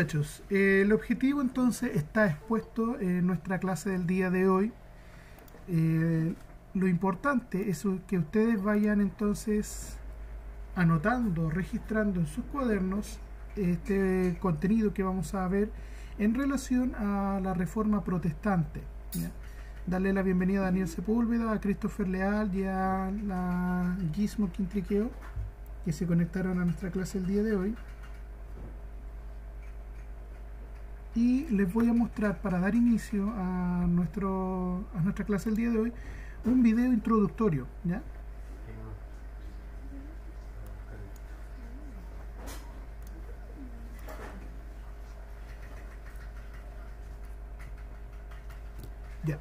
muchachos, el objetivo entonces está expuesto en nuestra clase del día de hoy. Lo importante es que ustedes vayan entonces anotando, registrando en sus cuadernos este contenido que vamos a ver en relación a la Reforma Protestante, ¿ya? Darle la bienvenida a Daniel Sepúlveda, a Christopher Leal y a la Gizmo Quintriqueo, que se conectaron a nuestra clase el día de hoy. Y les voy a mostrar, para dar inicio a nuestra clase el día de hoy, un video introductorio, ¿ya? Ya.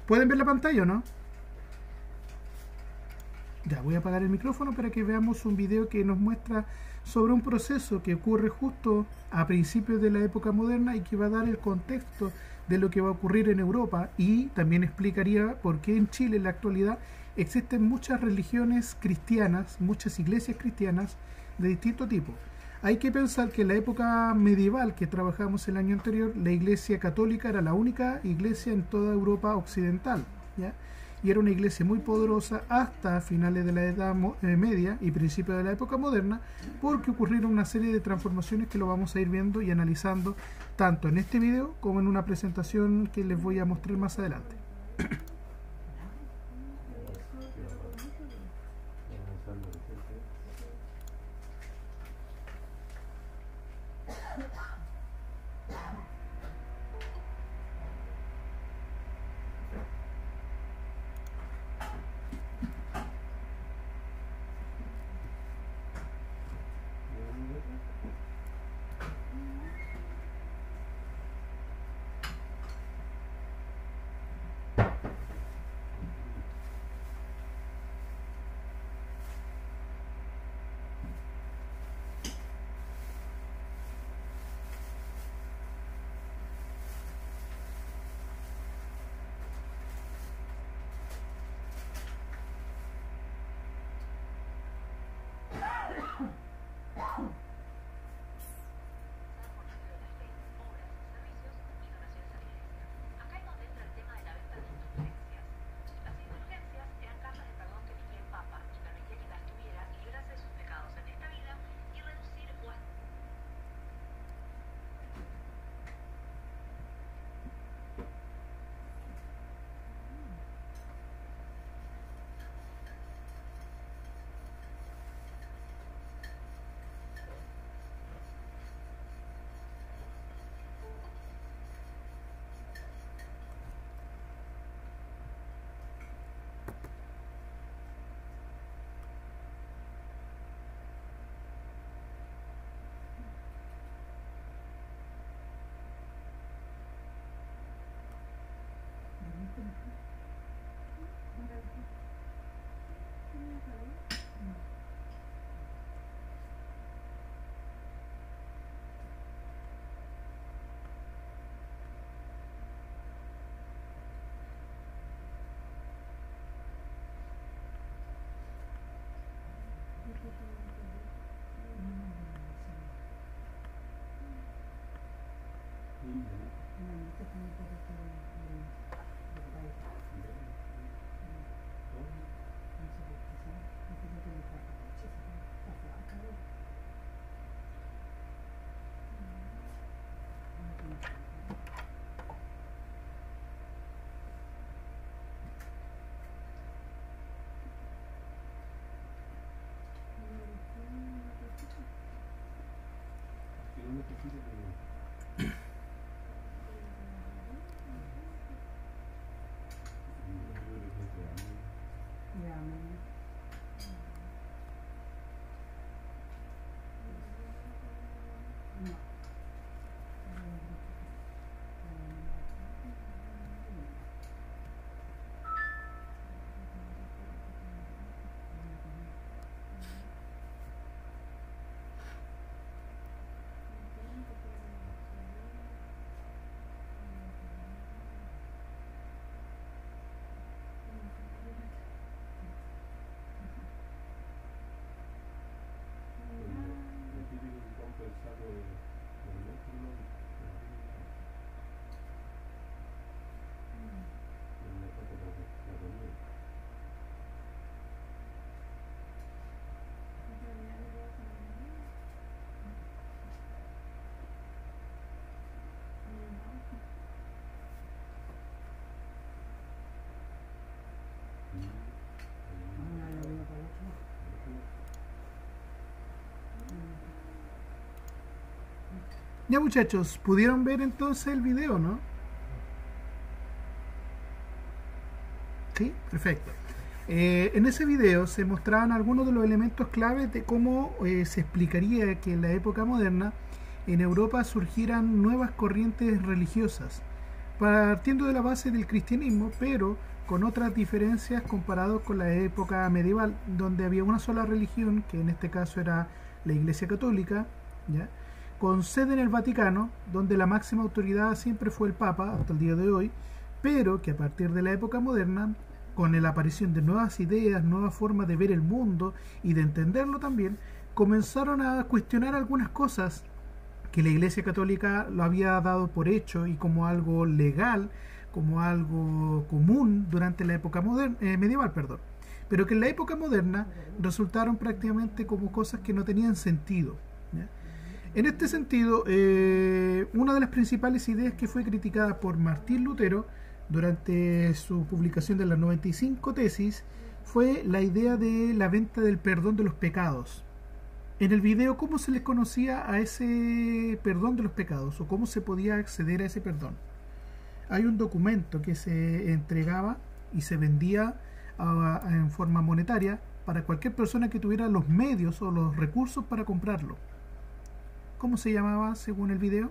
¿Pueden ver la pantalla o no? Ya, voy a apagar el micrófono para que veamos un video que nos muestra sobre un proceso que ocurre justo a principios de la época moderna y que va a dar el contexto de lo que va a ocurrir en Europa, y también explicaría por qué en Chile en la actualidad existen muchas religiones cristianas, muchas iglesias cristianas de distinto tipo. Hay que pensar que en la época medieval que trabajamos el año anterior, la iglesia católica era la única iglesia en toda Europa occidental, ¿ya? Y era una iglesia muy poderosa hasta finales de la Edad Media y principios de la época moderna, porque ocurrieron una serie de transformaciones que lo vamos a ir viendo y analizando tanto en este video como en una presentación que les voy a mostrar más adelante. Ya muchachos, ¿pudieron ver entonces el video, no? Sí, perfecto. En ese video se mostraban algunos de los elementos claves de cómo se explicaría que en la época moderna en Europa surgieran nuevas corrientes religiosas, partiendo de la base del cristianismo, pero con otras diferencias comparados con la época medieval, donde había una sola religión, que en este caso era la Iglesia Católica, ¿ya?, con sede en el Vaticano, donde la máxima autoridad siempre fue el Papa hasta el día de hoy, pero que a partir de la época moderna, con la aparición de nuevas ideas, nuevas formas de ver el mundo y de entenderlo también, comenzaron a cuestionar algunas cosas que la Iglesia Católica lo había dado por hecho y como algo legal, como algo común durante la época medieval, perdón, pero que en la época moderna resultaron prácticamente como cosas que no tenían sentido, ¿ya? En este sentido, una de las principales ideas que fue criticada por Martín Lutero durante su publicación de las 95 tesis fue la idea de la venta del perdón de los pecados. En el video, ¿cómo se les conocía a ese perdón de los pecados o cómo se podía acceder a ese perdón? Hay un documento que se entregaba y se vendía en forma monetaria para cualquier persona que tuviera los medios o los recursos para comprarlo. ¿Cómo se llamaba según el video?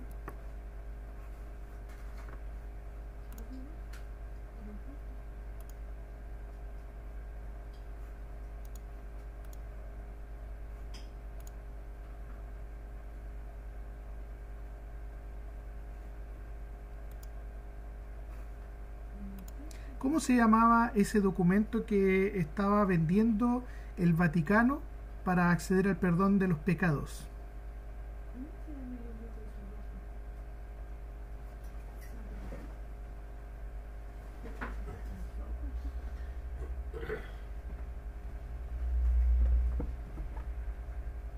¿Cómo se llamaba ese documento que estaba vendiendo el Vaticano para acceder al perdón de los pecados?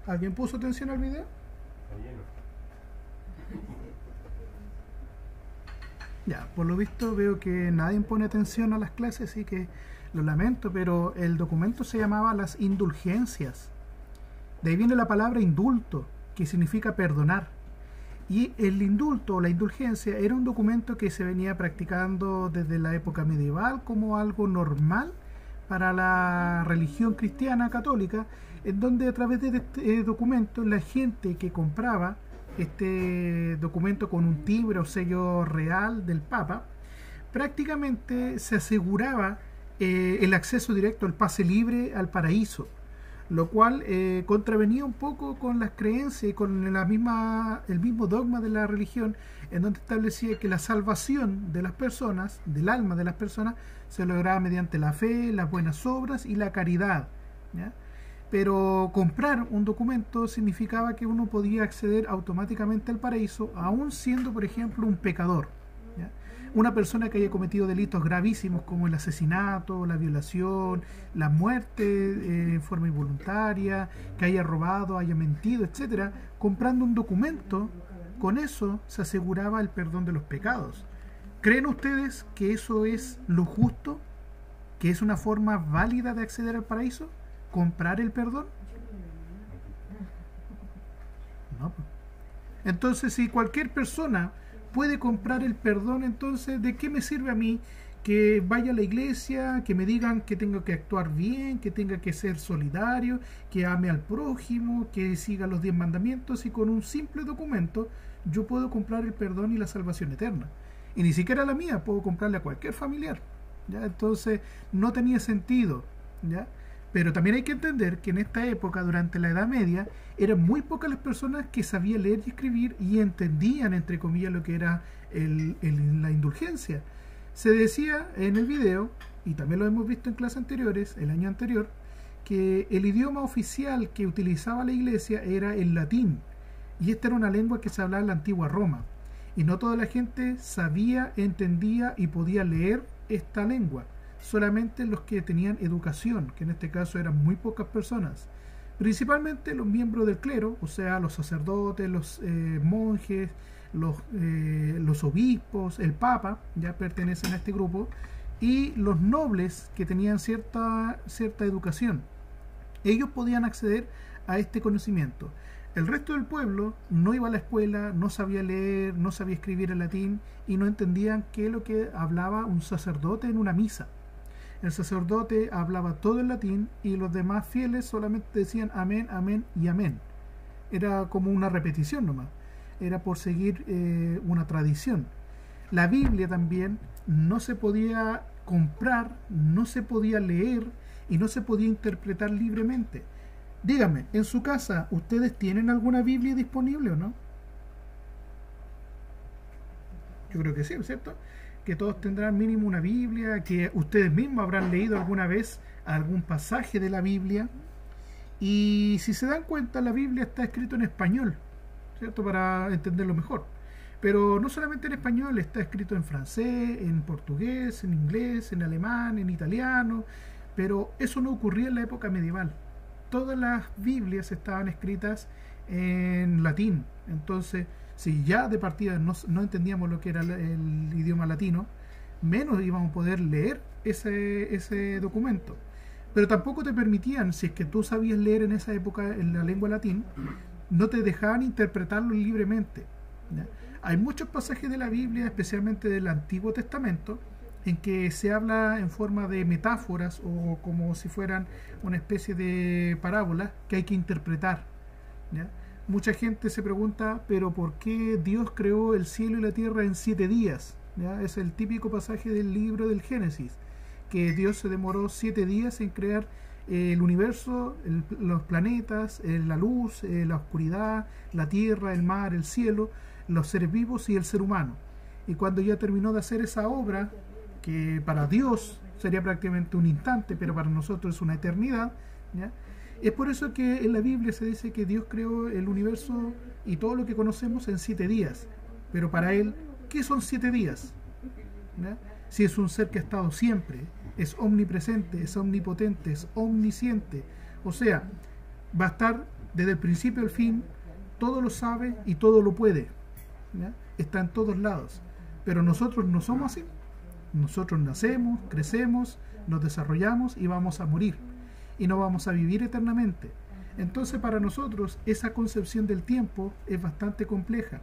¿Alguien puso atención al video? Ya, por lo visto veo que nadie pone atención a las clases, así que lo lamento, pero el documento se llamaba Las Indulgencias. De ahí viene la palabra indulto, que significa perdonar. Y el indulto o la indulgencia era un documento que se venía practicando desde la época medieval como algo normal para la religión cristiana católica, en donde a través de este documento la gente que compraba este documento con un timbre o sello real del Papa, prácticamente se aseguraba el acceso directo, el pase libre al paraíso, lo cual contravenía un poco con las creencias y con el mismo dogma de la religión, en donde establecía que la salvación de las personas, del alma de las personas, se lograba mediante la fe, las buenas obras y la caridad, ¿ya? Pero comprar un documento significaba que uno podía acceder automáticamente al paraíso, aún siendo, por ejemplo, un pecador, ¿ya? Una persona que haya cometido delitos gravísimos como el asesinato, la violación, la muerte en forma involuntaria, que haya robado, haya mentido, etcétera, comprando un documento, con eso se aseguraba el perdón de los pecados. ¿Creen ustedes que eso es lo justo? ¿Que es una forma válida de acceder al paraíso? ¿Comprar el perdón? No. Entonces, si cualquier persona puede comprar el perdón, entonces, ¿de qué me sirve a mí que vaya a la iglesia, que me digan que tengo que actuar bien, que tenga que ser solidario, que ame al prójimo, que siga los 10 mandamientos, y con un simple documento yo puedo comprar el perdón y la salvación eterna? Y ni siquiera la mía, puedo comprarle a cualquier familiar, ¿ya? Entonces no tenía sentido, ¿ya? Pero también hay que entender que en esta época, durante la Edad Media, eran muy pocas las personas que sabían leer y escribir y entendían, entre comillas, lo que era la indulgencia. Se decía en el video, y también lo hemos visto en clases anteriores, el año anterior, que el idioma oficial que utilizaba la iglesia era el latín, y esta era una lengua que se hablaba en la antigua Roma, y no toda la gente sabía, entendía y podía leer esta lengua. Solamente los que tenían educación, que en este caso eran muy pocas personas, principalmente los miembros del clero, o sea, los sacerdotes, los monjes, los obispos, el papa, ya pertenecen a este grupo, y los nobles que tenían cierta educación. Ellos podían acceder a este conocimiento. El resto del pueblo no iba a la escuela, no sabía leer, no sabía escribir en latín y no entendían qué es lo que hablaba un sacerdote en una misa. El sacerdote hablaba todo en latín y los demás fieles solamente decían amén, amén y amén. Era como una repetición nomás, era por seguir una tradición. La Biblia también no se podía comprar, no se podía leer y no se podía interpretar libremente. Dígame, en su casa, ¿ustedes tienen alguna Biblia disponible o no? Yo creo que sí, ¿cierto? Que todos tendrán mínimo una Biblia, que ustedes mismos habrán leído alguna vez algún pasaje de la Biblia. Y si se dan cuenta, la Biblia está escrita en español, ¿cierto? Para entenderlo mejor. Pero no solamente en español, está escrito en francés, en portugués, en inglés, en alemán, en italiano. Pero eso no ocurría en la época medieval. Todas las Biblias estaban escritas en latín. Entonces, si ya de partida no entendíamos lo que era el idioma latino, menos íbamos a poder leer ese documento. Pero tampoco te permitían, si es que tú sabías leer en esa época en la lengua latín, no te dejaban interpretarlo libremente, ¿ya? Hay muchos pasajes de la Biblia, especialmente del Antiguo Testamento, en que se habla en forma de metáforas o como si fueran una especie de parábolas que hay que interpretar, ¿ya? Mucha gente se pregunta, pero ¿por qué Dios creó el cielo y la tierra en 7 días? ¿Ya? Es el típico pasaje del libro del Génesis, que Dios se demoró 7 días en crear el universo, los planetas, la luz, la oscuridad, la tierra, el mar, el cielo, los seres vivos y el ser humano. Y cuando ya terminó de hacer esa obra, que para Dios sería prácticamente un instante, pero para nosotros es una eternidad, ¿ya? Es por eso que en la Biblia se dice que Dios creó el universo y todo lo que conocemos en 7 días. Pero para Él, ¿qué son 7 días? ¿Ya? Si es un ser que ha estado siempre, es omnipresente, es omnipotente, es omnisciente. O sea, va a estar desde el principio al fin, todo lo sabe y todo lo puede, ¿ya? Está en todos lados. Pero nosotros no somos así. Nosotros nacemos, crecemos, nos desarrollamos y vamos a morir. Y no vamos a vivir eternamente. Entonces para nosotros esa concepción del tiempo es bastante compleja.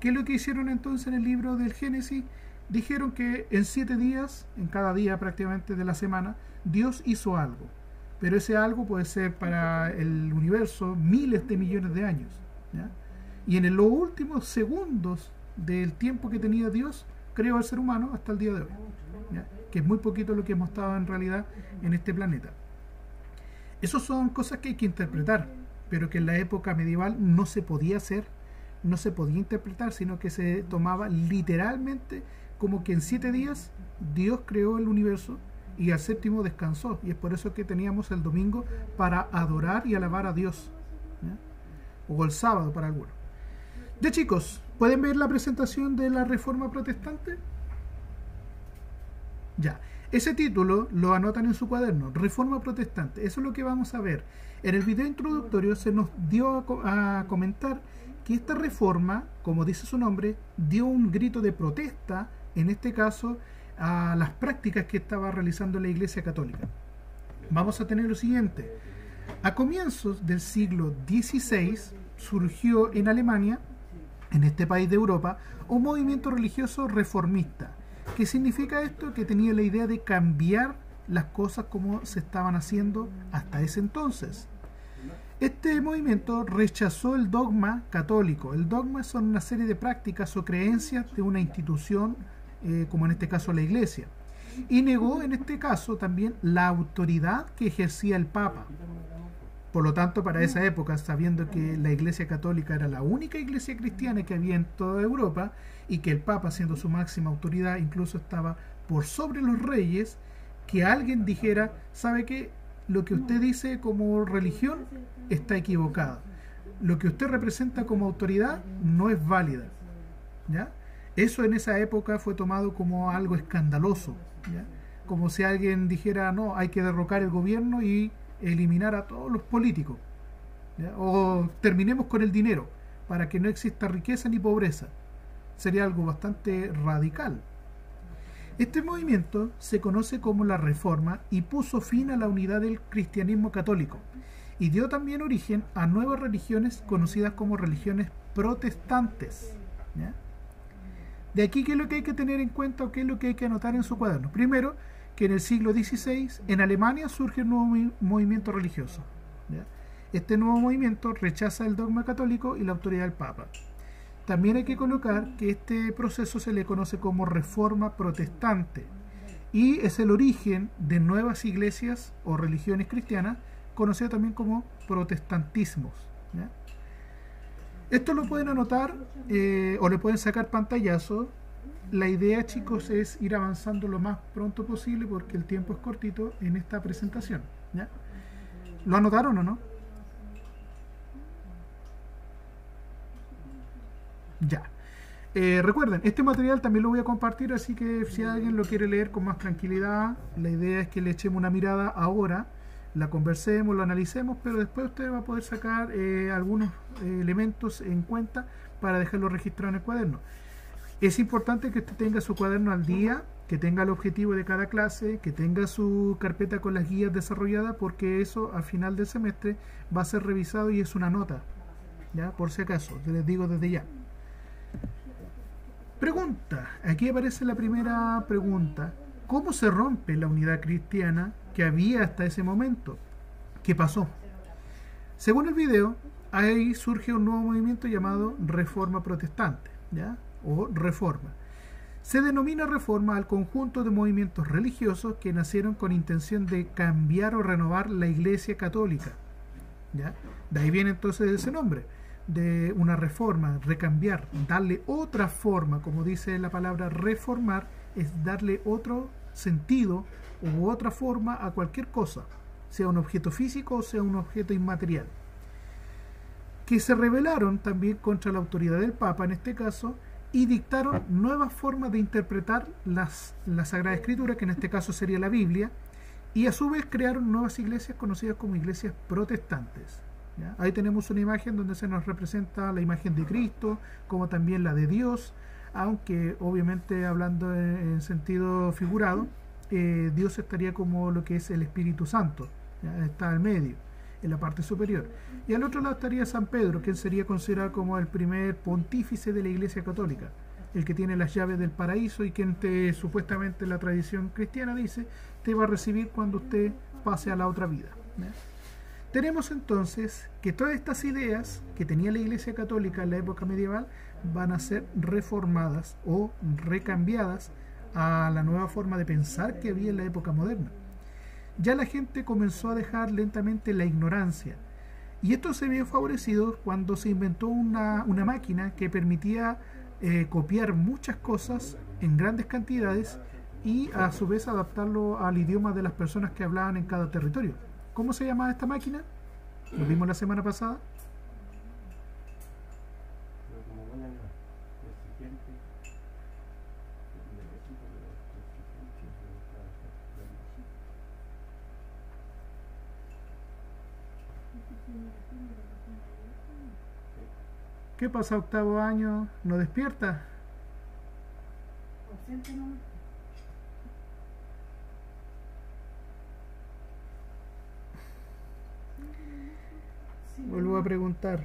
¿Qué es lo que hicieron entonces en el libro del Génesis? Dijeron que en 7 días, en cada día prácticamente de la semana, Dios hizo algo. Pero ese algo puede ser para el universo miles de millones de años, ¿ya? Y en los últimos segundos del tiempo que tenía Dios, creó al ser humano hasta el día de hoy, ¿ya? Que es muy poquito lo que hemos estado en realidad en este planeta. Esas son cosas que hay que interpretar, pero que en la época medieval no se podía hacer, no se podía interpretar, sino que se tomaba literalmente como que en 7 días Dios creó el universo y al séptimo descansó. Y es por eso que teníamos el domingo para adorar y alabar a Dios, ¿ya? O el sábado para algunos. Ya, chicos, ¿pueden ver la presentación de la Reforma Protestante? Ya, ese título lo anotan en su cuaderno, Reforma Protestante. Eso es lo que vamos a ver. En el video introductorio se nos dio a comentar que esta reforma, como dice su nombre, dio un grito de protesta, en este caso, a las prácticas que estaba realizando la Iglesia Católica. Vamos a tener lo siguiente. A comienzos del siglo XVI surgió en Alemania, en este país de Europa, un movimiento religioso reformista. ¿Qué significa esto? Que tenía la idea de cambiar las cosas como se estaban haciendo hasta ese entonces. Este movimiento rechazó el dogma católico. El dogma son una serie de prácticas o creencias de una institución, como en este caso la Iglesia. Y negó en este caso también la autoridad que ejercía el Papa. Por lo tanto, para esa época, sabiendo que la Iglesia Católica era la única iglesia cristiana que había en toda Europa y que el Papa, siendo su máxima autoridad, incluso estaba por sobre los reyes, que alguien dijera, ¿sabe qué? Lo que usted dice como religión está equivocado. Lo que usted representa como autoridad no es válida, ¿ya? Eso en esa época fue tomado como algo escandaloso, ¿ya? Como si alguien dijera, no, hay que derrocar el gobierno y eliminar a todos los políticos, ¿ya? O terminemos con el dinero para que no exista riqueza ni pobreza. Sería algo bastante radical. Este movimiento se conoce como la Reforma y puso fin a la unidad del cristianismo católico. y dio también origen a nuevas religiones conocidas como religiones protestantes, ¿ya? De aquí, ¿qué es lo que hay que tener en cuenta o qué es lo que hay que anotar en su cuaderno? Primero, que en el siglo XVI en Alemania surge un nuevo movimiento religioso, ¿ya? Este nuevo movimiento rechaza el dogma católico y la autoridad del Papa. También hay que colocar que este proceso se le conoce como Reforma Protestante y es el origen de nuevas iglesias o religiones cristianas, conocidas también como protestantismos, ¿ya? Esto lo pueden anotar o le pueden sacar pantallazo. La idea, chicos, es ir avanzando lo más pronto posible porque el tiempo es cortito en esta presentación, ¿ya? ¿Lo anotaron o no? Ya. Recuerden, este material también lo voy a compartir, así que si alguien lo quiere leer con más tranquilidad, la idea es que le echemos una mirada ahora, la conversemos, lo analicemos, pero después usted va a poder sacar algunos elementos en cuenta para dejarlo registrado en el cuaderno. Es importante que usted tenga su cuaderno al día, que tenga el objetivo de cada clase, que tenga su carpeta con las guías desarrolladas, porque eso al final del semestre va a ser revisado y es una nota, ¿ya? Por si acaso, les digo desde ya. Pregunta, aquí aparece la primera pregunta. ¿Cómo se rompe la unidad cristiana que había hasta ese momento? ¿Qué pasó? Según el video, ahí surge un nuevo movimiento llamado Reforma Protestante, ¿ya? O Reforma. Se denomina Reforma al conjunto de movimientos religiosos que nacieron con intención de cambiar o renovar la Iglesia Católica, ¿ya? De ahí viene entonces ese nombre, de una reforma, recambiar, darle otra forma, como dice la palabra reformar, es darle otro sentido u otra forma a cualquier cosa, sea un objeto físico o sea un objeto inmaterial, que se rebelaron también contra la autoridad del Papa en este caso y dictaron nuevas formas de interpretar la Sagrada Escritura, que en este caso sería la Biblia, y a su vez crearon nuevas iglesias conocidas como iglesias protestantes, ¿ya? Ahí tenemos una imagen donde se nos representa la imagen de Cristo, como también la de Dios, aunque obviamente hablando en sentido figurado, Dios estaría como lo que es el Espíritu Santo, ¿ya? Está al medio, en la parte superior. Y al otro lado estaría San Pedro, quien sería considerado como el primer pontífice de la Iglesia Católica, el que tiene las llaves del paraíso y quien supuestamente la tradición cristiana dice, te va a recibir cuando usted pase a la otra vida, ¿ya? Tenemos entonces que todas estas ideas que tenía la Iglesia Católica en la época medieval van a ser reformadas o recambiadas a la nueva forma de pensar que había en la época moderna. Ya la gente comenzó a dejar lentamente la ignorancia, y esto se vio favorecido cuando se inventó una máquina que permitía copiar muchas cosas en grandes cantidades y a su vez adaptarlo al idioma de las personas que hablaban en cada territorio. ¿Cómo se llamaba esta máquina? Lo vimos la semana pasada. ¿Qué pasa, octavo año? ¿No despierta? Vuelvo a preguntar,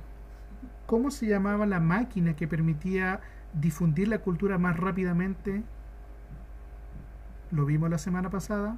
¿cómo se llamaba la máquina que permitía difundir la cultura más rápidamente? Lo vimos la semana pasada.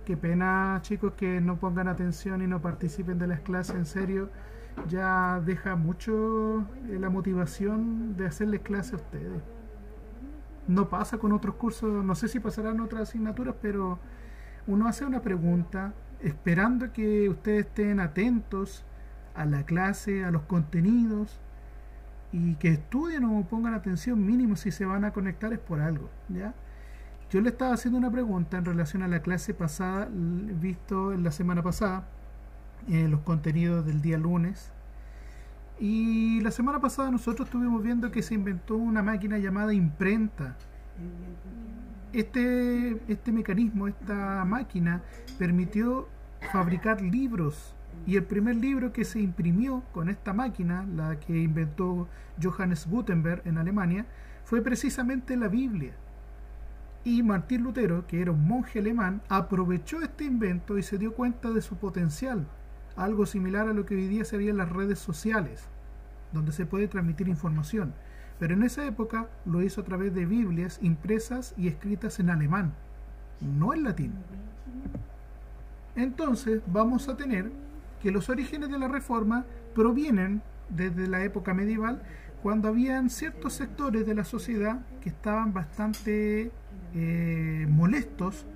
Qué pena, chicos, que no pongan atención y no participen de las clases, en serio. Ya deja mucho la motivación de hacerles clase a ustedes. No pasa con otros cursos, no sé si pasarán otras asignaturas, pero uno hace una pregunta esperando que ustedes estén atentos a la clase, a los contenidos, y que estudien o pongan atención mínimo. Si se van a conectar es por algo, ¿ya? Yo le estaba haciendo una pregunta en relación a la clase pasada, visto en la semana pasada, los contenidos del día lunes, Y la semana pasada nosotros estuvimos viendo que se inventó una máquina llamada imprenta. Este mecanismo, esta máquina, permitió fabricar libros. Y el primer libro que se imprimió con esta máquina, la que inventó Johannes Gutenberg en Alemania, fue precisamente la Biblia. Y Martín Lutero, que era un monje alemán, aprovechó este invento y se dio cuenta de su potencial, algo similar a lo que hoy día serían las redes sociales, donde se puede transmitir información. Pero en esa época lo hizo a través de Biblias impresas y escritas en alemán, no en latín. Entonces vamos a tener que los orígenes de la Reforma provienen desde la época medieval, cuando habían ciertos sectores de la sociedad que estaban bastante molestos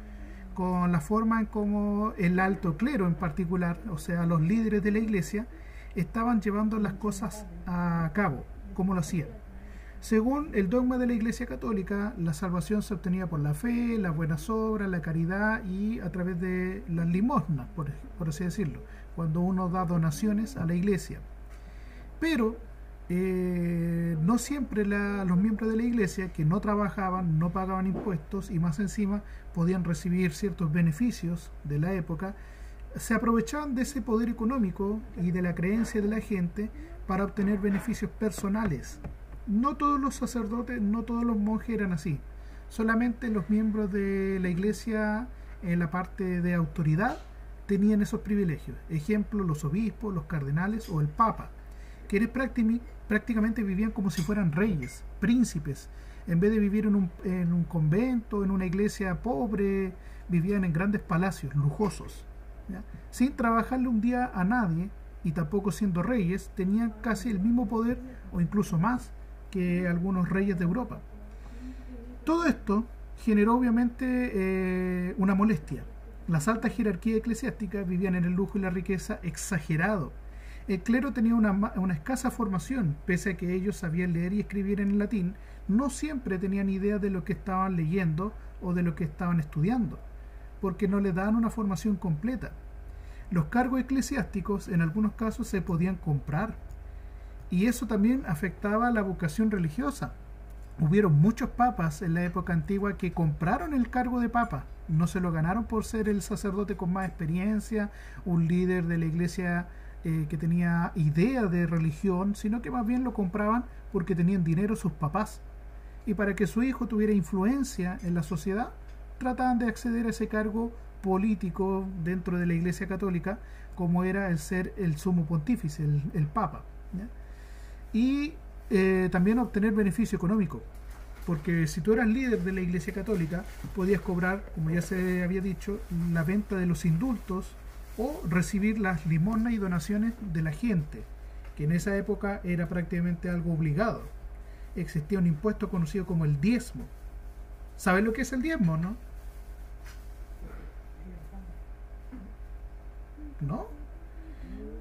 con la forma en cómo el alto clero en particular, o sea, los líderes de la iglesia, estaban llevando las cosas a cabo, como lo hacían. Según el dogma de la Iglesia Católica, la salvación se obtenía por la fe, las buenas obras, la caridad y a través de las limosnas, por así decirlo, cuando uno da donaciones a la iglesia. Pero no siempre los miembros de la iglesia que no trabajaban, no pagaban impuestos y más encima podían recibir ciertos beneficios de la época, se aprovechaban de ese poder económico y de la creencia de la gente para obtener beneficios personales. No todos los sacerdotes, no todos los monjes eran así. Solamente los miembros de la iglesia en la parte de autoridad tenían esos privilegios. Ejemplo, los obispos, los cardenales o el papa, que prácticamente vivían como si fueran reyes, príncipes. En vez de vivir en un convento, en una iglesia pobre, vivían en grandes palacios lujosos, ¿ya? Sin trabajarle un día a nadie y tampoco siendo reyes, tenían casi el mismo poder o incluso más que algunos reyes de Europa. Todo esto generó obviamente una molestia. Las altas jerarquías eclesiásticas vivían en el lujo y la riqueza exagerado. El clero tenía una escasa formación, pese a que ellos sabían leer y escribir en latín, no siempre tenían idea de lo que estaban leyendo o de lo que estaban estudiando, porque no les daban una formación completa. Los cargos eclesiásticos en algunos casos se podían comprar, y eso también afectaba la vocación religiosa. Hubieron muchos papas en la época antigua que compraron el cargo de papa, no se lo ganaron por ser el sacerdote con más experiencia, un líder de la iglesia que tenía idea de religión, sino que más bien lo compraban porque tenían dinero sus papás. Y para que su hijo tuviera influencia en la sociedad, trataban de acceder a ese cargo político dentro de la iglesia católica, como era el ser el sumo pontífice, el papa, ¿ya? Y también obtener beneficio económico, porque si tú eras líder de la iglesia católica, podías cobrar, como ya se había dicho, la venta de los indultos o recibir las limosnas y donaciones de la gente, que en esa época era prácticamente algo obligado. Existía un impuesto conocido como el diezmo. ¿Sabes lo que es el diezmo, no? ¿No?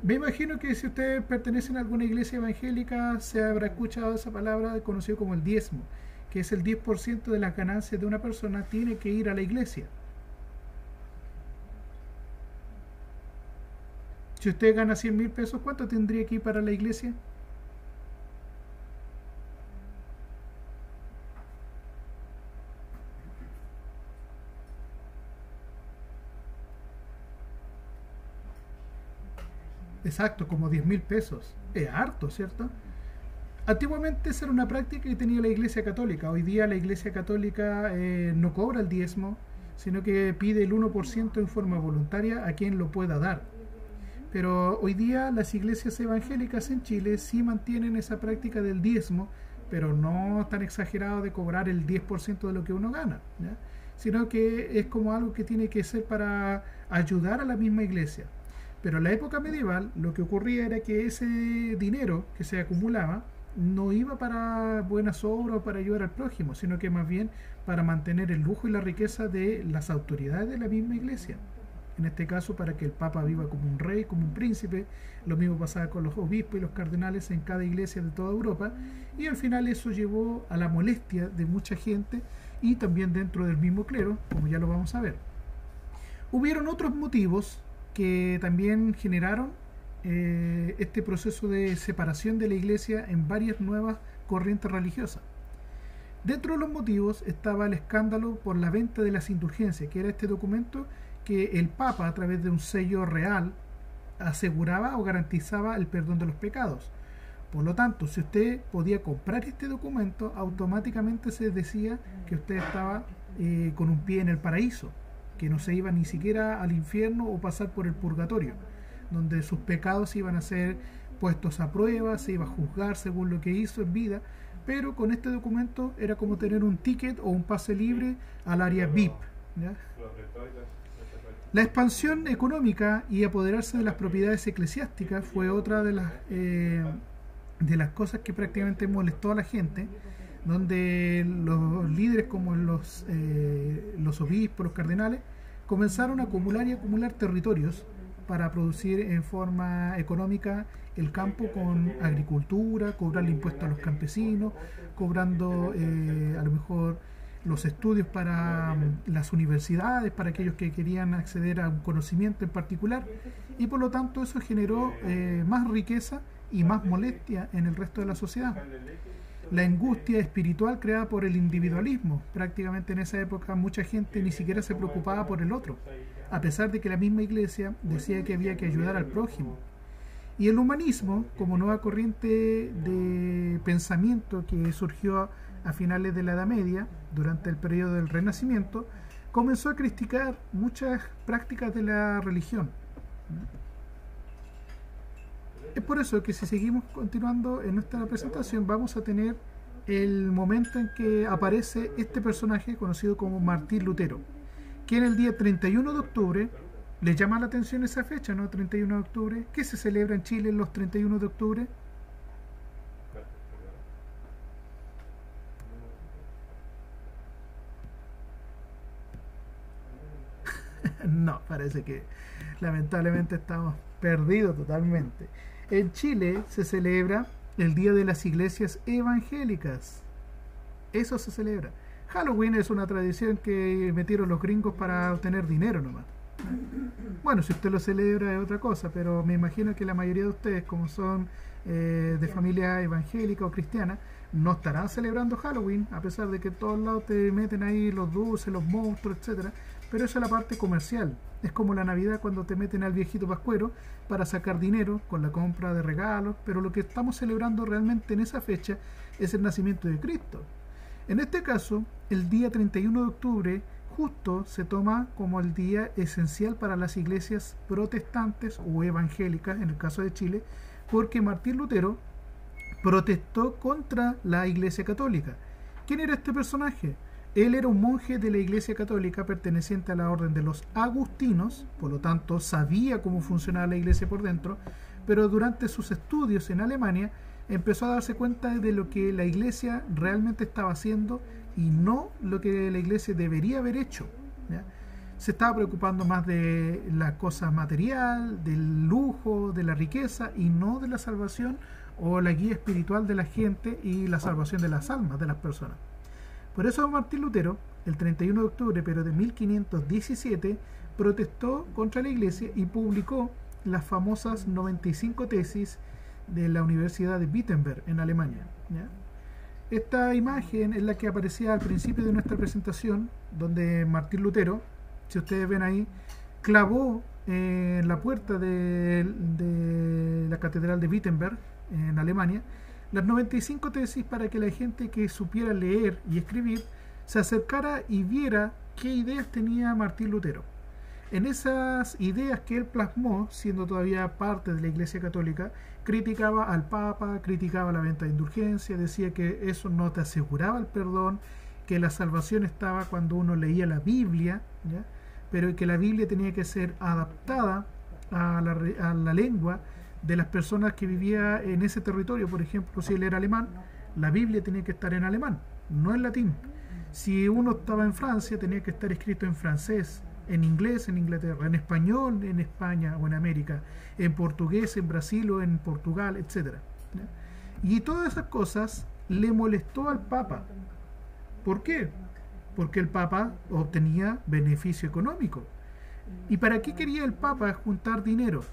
Me imagino que si ustedes pertenecen a alguna iglesia evangélica, se habrá escuchado esa palabra conocida como el diezmo, que es el 10% de las ganancias de una persona tiene que ir a la iglesia. Si usted gana 100.000 pesos, ¿cuánto tendría que ir para la iglesia? Exacto, como 10.000 pesos. Es harto, ¿cierto? Antiguamente esa era una práctica que tenía la iglesia católica. Hoy día la iglesia católica no cobra el diezmo, sino que pide el 1% en forma voluntaria a quien lo pueda dar. Pero hoy día las iglesias evangélicas en Chile sí mantienen esa práctica del diezmo, pero no tan exagerado de cobrar el 10% de lo que uno gana, ¿ya? Sino que es como algo que tiene que ser para ayudar a la misma iglesia. Pero en la época medieval lo que ocurría era que ese dinero que se acumulaba no iba para buenas obras o para ayudar al prójimo, sino que más bien para mantener el lujo y la riqueza de las autoridades de la misma iglesia. En este caso, para que el papa viva como un rey, como un príncipe. Lo mismo pasaba con los obispos y los cardenales en cada iglesia de toda Europa, y al final eso llevó a la molestia de mucha gente y también dentro del mismo clero, como ya lo vamos a ver. Hubieron otros motivos que también generaron este proceso de separación de la Iglesia en varias nuevas corrientes religiosas. Dentro de los motivos estaba el escándalo por la venta de las indulgencias, que era este documento que el Papa, a través de un sello real, aseguraba o garantizaba el perdón de los pecados. Por lo tanto, si usted podía comprar este documento, automáticamente se decía que usted estaba con un pie en el paraíso, que no se iba ni siquiera al infierno o pasar por el purgatorio, donde sus pecados iban a ser puestos a prueba, se iba a juzgar según lo que hizo en vida, pero con este documento era como tener un ticket o un pase libre al área VIP, ¿ya? La expansión económica y apoderarse de las propiedades eclesiásticas fue otra de las cosas que prácticamente molestó a la gente, donde los líderes como los obispos, los cardenales, comenzaron a acumular y acumular territorios para producir en forma económica el campo con agricultura, cobrarle impuestos a los campesinos, cobrando a lo mejor los estudios para las universidades, para aquellos que querían acceder a un conocimiento en particular, y por lo tanto eso generó más riqueza y más molestia en el resto de la sociedad. La angustia espiritual creada por el individualismo. Prácticamente en esa época mucha gente ni siquiera se preocupaba por el otro, a pesar de que la misma Iglesia decía que había que ayudar al prójimo. Y el humanismo, como nueva corriente de pensamiento que surgió a finales de la Edad Media, durante el periodo del Renacimiento, comenzó a criticar muchas prácticas de la religión. Es por eso que si seguimos continuando en nuestra presentación vamos a tener el momento en que aparece este personaje conocido como Martín Lutero, que en el día 31 de octubre, ¿les llama la atención esa fecha, no? 31 de octubre, ¿qué se celebra en Chile los 31 de octubre? No, parece que lamentablemente estamos perdidos totalmente. En Chile se celebra el Día de las Iglesias Evangélicas. Eso se celebra. Halloween es una tradición que metieron los gringos para obtener dinero nomás. Bueno, si usted lo celebra es otra cosa, pero me imagino que la mayoría de ustedes, como son de familia evangélica o cristiana, no estarán celebrando Halloween, a pesar de que en todos lados te meten ahí los dulces, los monstruos, etcétera. Pero eso es la parte comercial. Es como la Navidad cuando te meten al viejito pascuero para sacar dinero con la compra de regalos, pero lo que estamos celebrando realmente en esa fecha es el nacimiento de Cristo. En este caso, el día 31 de octubre justo se toma como el día esencial para las iglesias protestantes o evangélicas, en el caso de Chile, porque Martín Lutero protestó contra la Iglesia Católica. ¿Quién era este personaje? Él era un monje de la Iglesia Católica perteneciente a la orden de los agustinos, por lo tanto sabía cómo funcionaba la Iglesia por dentro, pero durante sus estudios en Alemania empezó a darse cuenta de lo que la Iglesia realmente estaba haciendo y no lo que la Iglesia debería haber hecho, ¿ya? Se estaba preocupando más de la cosa material, del lujo, de la riqueza y no de la salvación o la guía espiritual de la gente y la salvación de las almas de las personas. Por eso Martín Lutero, el 31 de octubre pero de 1517, protestó contra la Iglesia y publicó las famosas 95 tesis de la Universidad de Wittenberg en Alemania, ¿ya? Esta imagen es la que aparecía al principio de nuestra presentación, donde Martín Lutero, si ustedes ven ahí, clavó en la puerta de la Catedral de Wittenberg en Alemania las 95 tesis para que la gente que supiera leer y escribir se acercara y viera qué ideas tenía Martín Lutero. En esas ideas que él plasmó, siendo todavía parte de la Iglesia Católica, criticaba al Papa, criticaba la venta de indulgencia, decía que eso no te aseguraba el perdón, que la salvación estaba cuando uno leía la Biblia, ¿ya? Pero que la Biblia tenía que ser adaptada a la lengua de las personas que vivían en ese territorio. Por ejemplo, si él era alemán, la Biblia tenía que estar en alemán, no en latín. Si uno estaba en Francia, tenía que estar escrito en francés, en inglés en Inglaterra, en español en España o en América, en portugués en Brasil o en Portugal, etc. Y todas esas cosas le molestó al Papa. ¿Por qué? Porque el Papa obtenía beneficio económico. ¿Y para qué quería el Papa juntar dinero?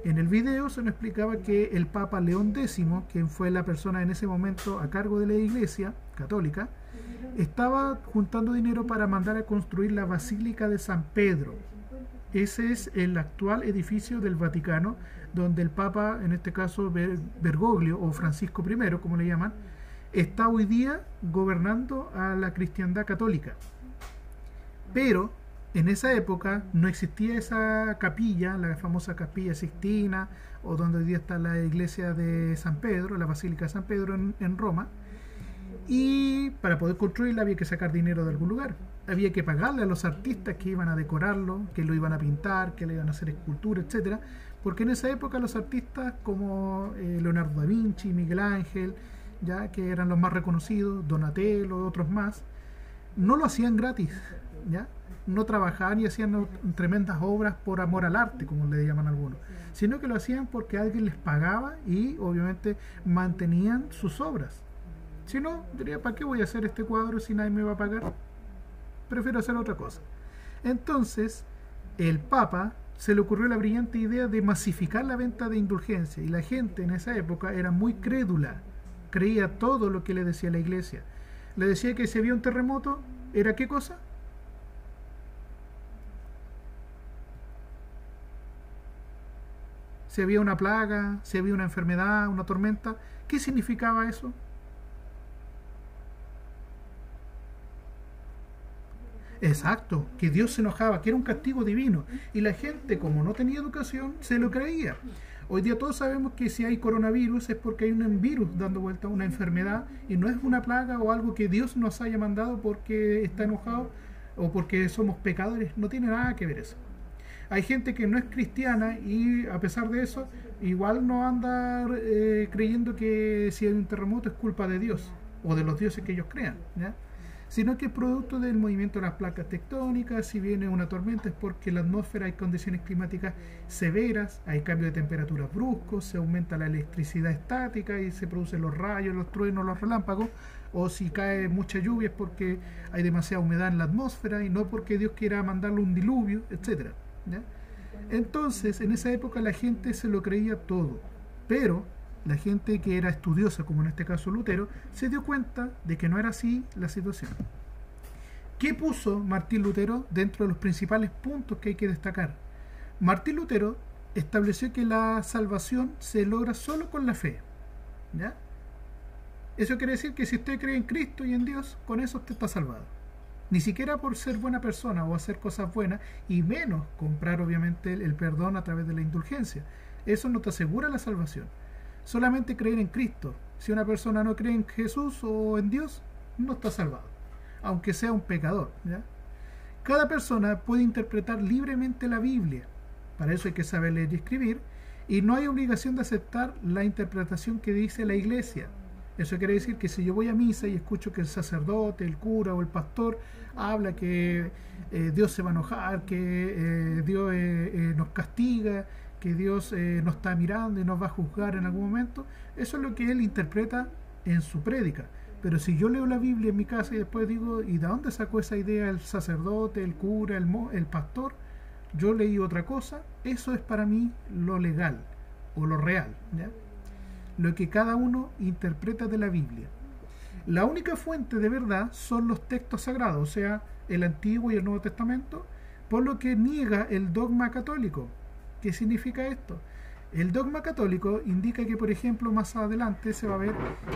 En el video se nos explicaba que el Papa León X, quien fue la persona en ese momento a cargo de la Iglesia Católica, estaba juntando dinero para mandar a construir la Basílica de San Pedro. Ese es el actual edificio del Vaticano, donde el Papa, en este caso Bergoglio o Francisco I, como le llaman, está hoy día gobernando a la cristiandad católica. Pero en esa época no existía esa capilla, la famosa capilla Sixtina, o donde hoy día está la iglesia de San Pedro, la Basílica de San Pedro en Roma. Y para poder construirla había que sacar dinero de algún lugar. Había que pagarle a los artistas que iban a decorarlo, que lo iban a pintar, que le iban a hacer escultura, etcétera. Porque en esa época los artistas como Leonardo da Vinci, Miguel Ángel, ya que eran los más reconocidos, Donatello, otros más, no lo hacían gratis, ¿ya? No trabajaban y hacían tremendas obras por amor al arte, como le llaman algunos, sino que lo hacían porque alguien les pagaba y obviamente mantenían sus obras. Si no, diría, ¿para qué voy a hacer este cuadro si nadie me va a pagar? Prefiero hacer otra cosa. Entonces, el Papa se le ocurrió la brillante idea de masificar la venta de indulgencia, y la gente en esa época era muy crédula, creía todo lo que le decía la iglesia. Le decía que si había un terremoto, ¿era qué cosa? Si había una plaga, si había una enfermedad, una tormenta, ¿qué significaba eso? Exacto, que Dios se enojaba, que era un castigo divino. Y la gente, como no tenía educación, se lo creía. Hoy día todos sabemos que si hay coronavirus es porque hay un virus dando vuelta, una enfermedad, y no es una plaga o algo que Dios nos haya mandado porque está enojado o porque somos pecadores. No tiene nada que ver eso. Hay gente que no es cristiana y a pesar de eso, igual no anda creyendo que si hay un terremoto es culpa de Dios o de los dioses que ellos crean, ¿ya? Sino que es producto del movimiento de las placas tectónicas. Si viene una tormenta es porque en la atmósfera hay condiciones climáticas severas, hay cambios de temperatura bruscos, se aumenta la electricidad estática y se producen los rayos, los truenos, los relámpagos, o si cae mucha lluvia es porque hay demasiada humedad en la atmósfera y no porque Dios quiera mandarle un diluvio, etcétera, ¿ya? Entonces, en esa época la gente se lo creía todo, pero la gente que era estudiosa, como en este caso Lutero, se dio cuenta de que no era así la situación. ¿Qué puso Martín Lutero dentro de los principales puntos que hay que destacar? Martín Lutero estableció que la salvación se logra solo con la fe, ¿ya? Eso quiere decir que si usted cree en Cristo y en Dios, con eso usted está salvado. Ni siquiera por ser buena persona o hacer cosas buenas, y menos comprar obviamente el perdón a través de la indulgencia. Eso no te asegura la salvación. Solamente creer en Cristo. Si una persona no cree en Jesús o en Dios, no está salvado, aunque sea un pecador, ¿ya? Cada persona puede interpretar libremente la Biblia. Para eso hay que saber leer y escribir, y no hay obligación de aceptar la interpretación que dice la iglesia. Eso quiere decir que si yo voy a misa y escucho que el sacerdote, el cura o el pastor habla que Dios se va a enojar, que Dios nos castiga, que Dios nos está mirando y nos va a juzgar en algún momento, eso es lo que él interpreta en su prédica. Pero si yo leo la Biblia en mi casa y después digo, ¿y de dónde sacó esa idea el sacerdote, el cura, el pastor? Yo leí otra cosa. Eso es para mí lo legal o lo real, ¿ya? Lo que cada uno interpreta de la Biblia. La única fuente de verdad son los textos sagrados, o sea, el Antiguo y el Nuevo Testamento, por lo que niega el dogma católico. ¿Qué significa esto? El dogma católico indica que, por ejemplo, más adelante se va a ver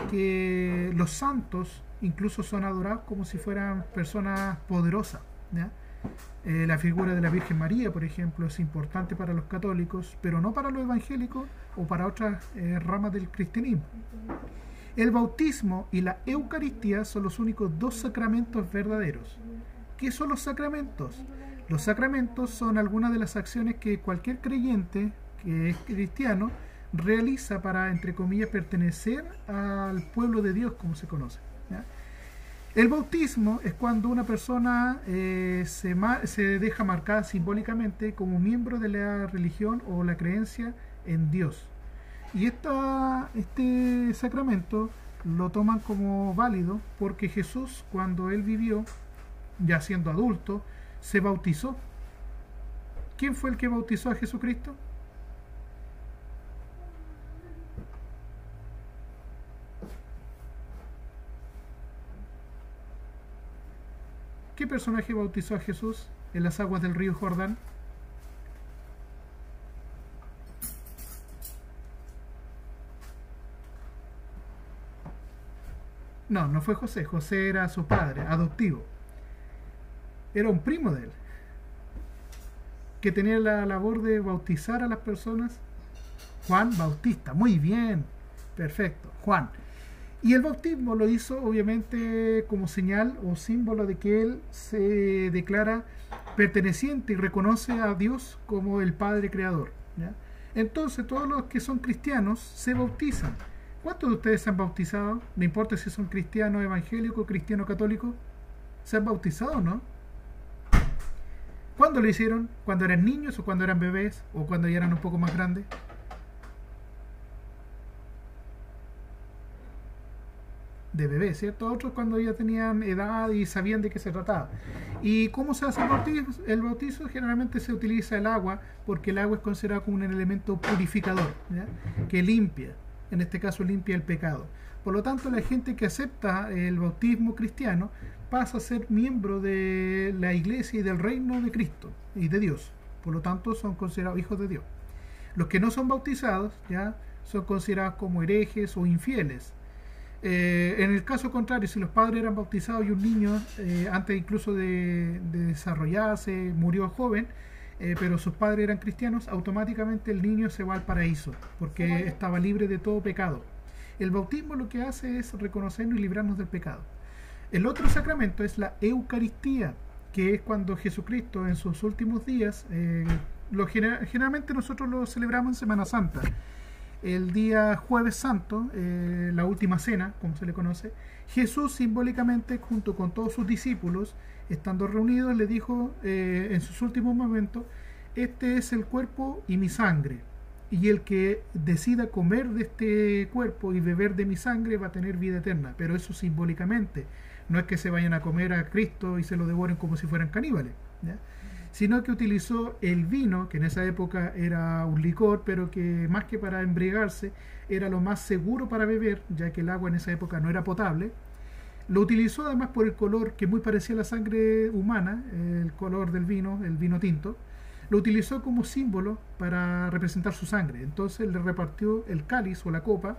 que los santos incluso son adorados como si fueran personas poderosas, ¿ya? La figura de la Virgen María, por ejemplo, es importante para los católicos, pero no para los evangélicos o para otras ramas del cristianismo. El bautismo y la Eucaristía son los únicos dos sacramentos verdaderos. ¿Qué son los sacramentos? Los sacramentos son algunas de las acciones que cualquier creyente que es cristiano realiza para, entre comillas, pertenecer al pueblo de Dios, como se conoce, ¿ya? El bautismo es cuando una persona se deja marcada simbólicamente como miembro de la religión o la creencia en Dios. Y este sacramento lo toman como válido porque Jesús, cuando él vivió, ya siendo adulto, se bautizó. ¿quién fue el que bautizó a Jesucristo? ¿Qué personaje bautizó a Jesús en las aguas del río Jordán? No, no fue José. José era su padre, adoptivo. Era un primo de él, que tenía la labor de bautizar a las personas. Juan Bautista, muy bien, perfecto, Juan. Y el bautismo lo hizo obviamente como señal o símbolo de que él se declara perteneciente y reconoce a Dios como el Padre Creador, ¿ya? Entonces todos los que son cristianos se bautizan. ¿Cuántos de ustedes se han bautizado? No importa si son cristianos evangélicos, cristianos católicos. ¿Se han bautizado o no? ¿Cuándo lo hicieron? ¿Cuando eran niños o cuando eran bebés o cuando ya eran un poco más grandes? De bebés, ¿cierto? Otros cuando ya tenían edad y sabían de qué se trataba. ¿Y cómo se hace el bautizo? El bautizo generalmente se utiliza el agua porque el agua es considerado como un elemento purificador, ¿ya? Que limpia, en este caso limpia el pecado. Por lo tanto, la gente que acepta el bautismo cristiano pasa a ser miembro de la iglesia y del reino de Cristo y de Dios. Por lo tanto, son considerados hijos de Dios. Los que no son bautizados ya son considerados como herejes o infieles. En el caso contrario, si los padres eran bautizados y un niño, antes incluso de desarrollarse, murió joven, pero sus padres eran cristianos, automáticamente el niño se va al paraíso, porque estaba libre de todo pecado. El bautismo lo que hace es reconocernos y librarnos del pecado. El otro sacramento es la Eucaristía, que es cuando Jesucristo en sus últimos días, generalmente nosotros lo celebramos en Semana Santa. El día Jueves Santo, la última cena, como se le conoce, Jesús simbólicamente, junto con todos sus discípulos, estando reunidos, le dijo en sus últimos momentos: este es el cuerpo y mi sangre, y el que decida comer de este cuerpo y beber de mi sangre va a tener vida eterna. Pero eso simbólicamente, no es que se vayan a comer a Cristo y se lo devoren como si fueran caníbales, ¿ya? Sino que utilizó el vino, que en esa época era un licor, pero que más que para embriagarse, era lo más seguro para beber, ya que el agua en esa época no era potable. Lo utilizó además por el color, que muy parecía a la sangre humana, el color del vino, el vino tinto. Lo utilizó como símbolo para representar su sangre. Entonces le repartió el cáliz o la copa,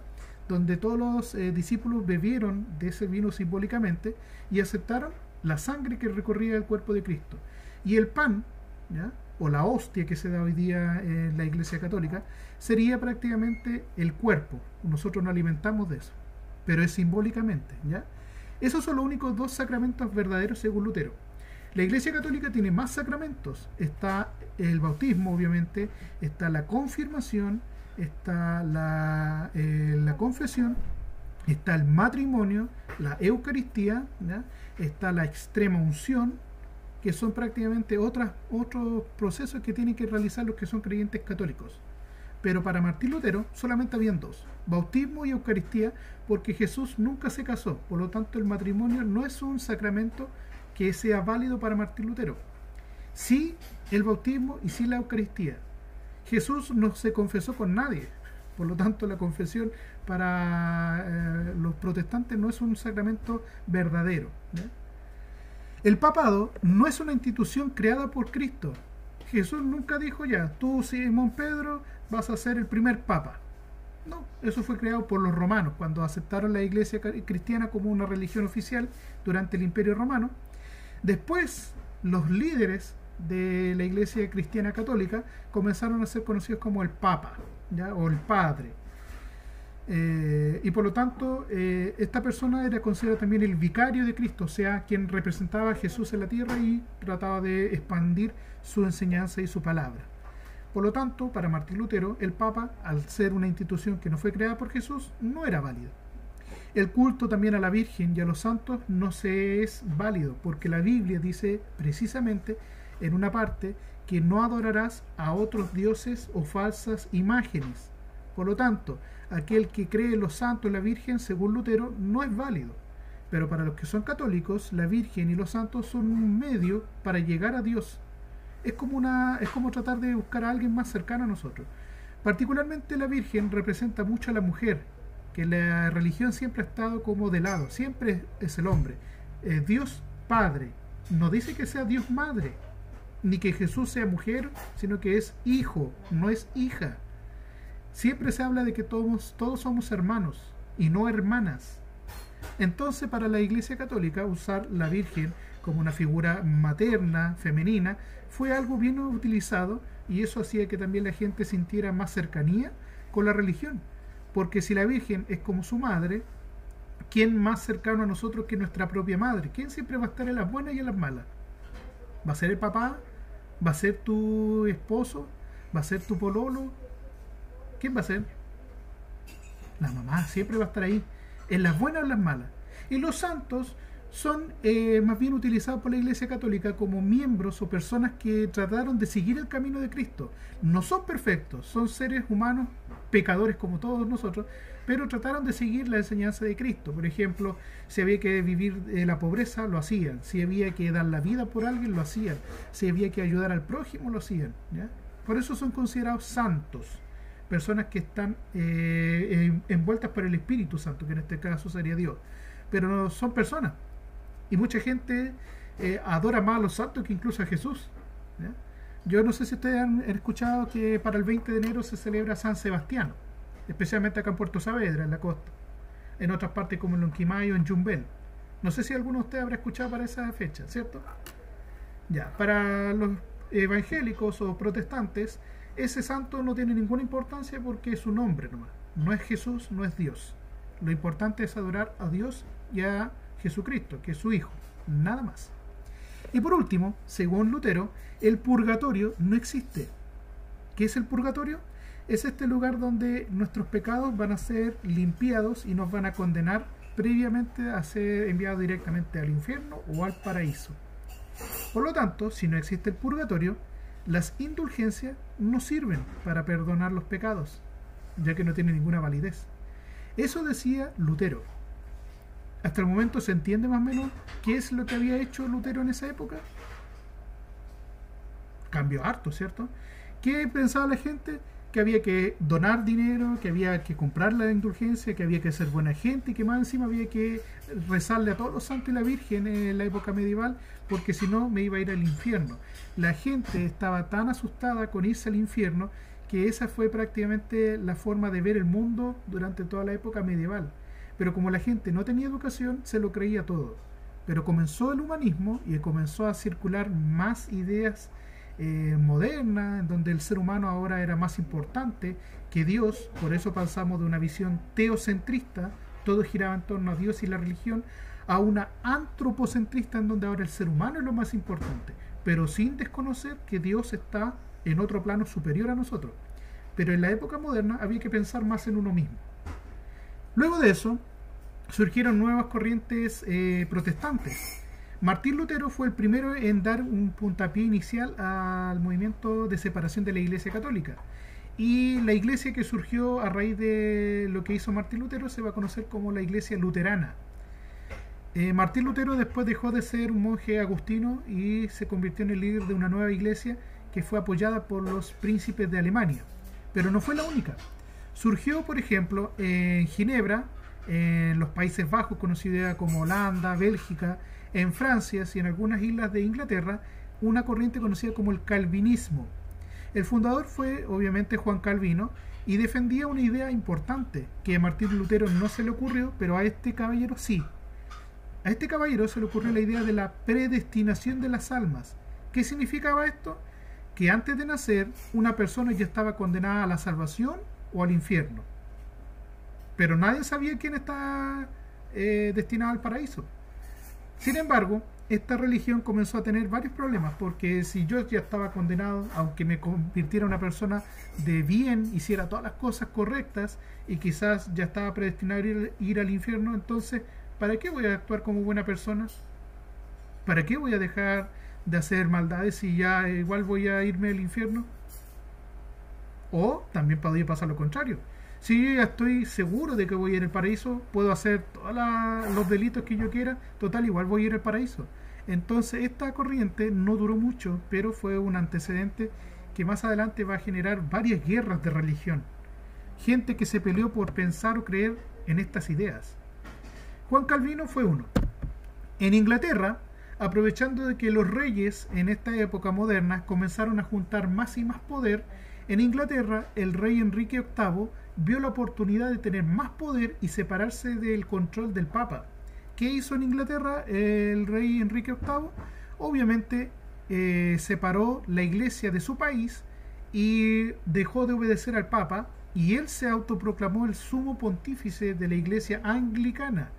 donde todos los discípulos bebieron de ese vino simbólicamente y aceptaron la sangre que recorría el cuerpo de Cristo. Y el pan, ¿ya?, o la hostia que se da hoy día en la Iglesia Católica, sería prácticamente el cuerpo. Nosotros nos alimentamos de eso, pero es simbólicamente, ¿ya? Esos son los únicos dos sacramentos verdaderos según Lutero. La Iglesia Católica tiene más sacramentos. Está el bautismo, obviamente, está la confirmación, está la confesión, está el matrimonio, la Eucaristía, ¿ya?, está la extrema unción, que son prácticamente otros procesos que tienen que realizar los que son creyentes católicos. Pero para Martín Lutero solamente habían dos: bautismo y Eucaristía, porque Jesús nunca se casó. Por lo tanto, el matrimonio no es un sacramento que sea válido para Martín Lutero. Sí el bautismo y sí la Eucaristía. Jesús no se confesó con nadie. Por lo tanto, la confesión para los protestantes no es un sacramento verdadero, ¿ya? El papado no es una institución creada por Cristo. Jesús nunca dijo: ya, tú, Simón Pedro, vas a ser el primer papa. No, eso fue creado por los romanos, cuando aceptaron la iglesia cristiana como una religión oficial durante el Imperio Romano. Después, los líderes de la iglesia cristiana católica comenzaron a ser conocidos como el papa, ¿ya?, o el padre. Y por lo tanto, esta persona era considerada también el vicario de Cristo, o sea, quien representaba a Jesús en la tierra y trataba de expandir su enseñanza y su palabra. Por lo tanto, para Martín Lutero, el Papa, al ser una institución que no fue creada por Jesús, no era válido. El culto también a la Virgen y a los santos no se es válido, porque la Biblia dice precisamente en una parte que no adorarás a otros dioses o falsas imágenes. Por lo tanto, aquel que cree en los santos y la Virgen, según Lutero, no es válido. Pero para los que son católicos, la Virgen y los santos son un medio para llegar a Dios. es como tratar de buscar a alguien más cercano a nosotros. Particularmente la Virgen representa mucho a la mujer, que la religión siempre ha estado como de lado, siempre es el hombre. Dios Padre no dice que sea Dios Madre, ni que Jesús sea mujer, sino que es hijo, no es hija. Siempre se habla de que todos somos hermanos y no hermanas. Entonces, para la Iglesia Católica, usar la Virgen como una figura materna, femenina, fue algo bien utilizado, y eso hacía que también la gente sintiera más cercanía con la religión. Porque si la Virgen es como su madre, ¿quién más cercano a nosotros que nuestra propia madre? ¿Quién siempre va a estar en las buenas y en las malas? ¿Va a ser el papá? ¿Va a ser tu esposo? ¿Va a ser tu pololo? ¿Quién va a ser? La mamá siempre va a estar ahí, en las buenas o en las malas. Y los santos son más bien utilizados por la Iglesia Católica como miembros o personas que trataron de seguir el camino de Cristo. No son perfectos, son seres humanos, pecadores como todos nosotros, pero trataron de seguir la enseñanza de Cristo. Por ejemplo, si había que vivir la pobreza, lo hacían. Si había que dar la vida por alguien, lo hacían. Si había que ayudar al prójimo, lo hacían, ¿ya? Por eso son considerados santos, personas que están envueltas por el Espíritu Santo, que en este caso sería Dios. Pero no son personas. Y mucha gente adora más a los santos que incluso a Jesús, ¿ya? Yo no sé si ustedes han escuchado que para el 20 de enero se celebra San Sebastián, especialmente acá en Puerto Saavedra, en la costa. En otras partes como en Lonquimay o en Yumbel. No sé si alguno de ustedes habrá escuchado para esa fecha, ¿cierto? Ya, para los evangélicos o protestantes, ese santo no tiene ninguna importancia porque es su nombre nomás. No es Jesús, no es Dios. Lo importante es adorar a Dios y a Jesucristo, que es su Hijo, nada más. Y por último, según Lutero, el purgatorio no existe. ¿Qué es el purgatorio? Es este lugar donde nuestros pecados van a ser limpiados y nos van a condenar previamente a ser enviados directamente al infierno o al paraíso. Por lo tanto, si no existe el purgatorio, las indulgencias no sirven para perdonar los pecados, ya que no tienen ninguna validez. Eso decía Lutero. Hasta el momento se entiende más o menos qué es lo que había hecho Lutero en esa época. Cambió harto, ¿cierto? ¿Qué pensaba la gente? Que había que donar dinero, que había que comprar la indulgencia, que había que ser buena gente y que más encima había que rezarle a todos los santos y la Virgen en la época medieval, porque si no me iba a ir al infierno. La gente estaba tan asustada con irse al infierno que esa fue prácticamente la forma de ver el mundo durante toda la época medieval. Pero como la gente no tenía educación, se lo creía todo. Pero comenzó el humanismo y comenzó a circular más ideas moderna, en donde el ser humano ahora era más importante que Dios. Por eso pasamos de una visión teocentrista, todo giraba en torno a Dios y la religión, a una antropocentrista, en donde ahora el ser humano es lo más importante, pero sin desconocer que Dios está en otro plano superior a nosotros. Pero en la época moderna había que pensar más en uno mismo. Luego de eso surgieron nuevas corrientes protestantes. Martín Lutero fue el primero en dar un puntapié inicial al movimiento de separación de la Iglesia Católica. Y la iglesia que surgió a raíz de lo que hizo Martín Lutero se va a conocer como la Iglesia Luterana. Martín Lutero después dejó de ser un monje agustino y se convirtió en el líder de una nueva iglesia que fue apoyada por los príncipes de Alemania. Pero no fue la única. Surgió, por ejemplo, en Ginebra, en los Países Bajos, conocida como Holanda, Bélgica, en Francia y en algunas islas de Inglaterra, una corriente conocida como el calvinismo. El fundador fue obviamente Juan Calvino y defendía una idea importante que a Martín Lutero no se le ocurrió, pero a este caballero sí. A este caballero se le ocurrió la idea de la predestinación de las almas. ¿Qué significaba esto? Que antes de nacer una persona ya estaba condenada a la salvación o al infierno, pero nadie sabía quién está destinado al paraíso. Sin embargo, esta religión comenzó a tener varios problemas, porque si yo ya estaba condenado, aunque me convirtiera en una persona de bien, hiciera todas las cosas correctas y quizás ya estaba predestinado a ir al infierno, entonces ¿para qué voy a actuar como buena persona? ¿Para qué voy a dejar de hacer maldades si ya igual voy a irme al infierno? O también podría pasar lo contrario. Si yo ya estoy seguro de que voy a ir al paraíso, puedo hacer todos los delitos que yo quiera, total, igual voy a ir al paraíso. Entonces esta corriente no duró mucho, pero fue un antecedente que más adelante va a generar varias guerras de religión. Gente que se peleó por pensar o creer en estas ideas. Juan Calvino fue uno. En Inglaterra, aprovechando de que los reyes en esta época moderna comenzaron a juntar más y más poder, en Inglaterra el rey Enrique VIII vio la oportunidad de tener más poder y separarse del control del Papa. ¿Qué hizo en Inglaterra el rey Enrique VIII? Obviamente separó la iglesia de su país y dejó de obedecer al Papa, y él se autoproclamó el sumo pontífice de la iglesia anglicana,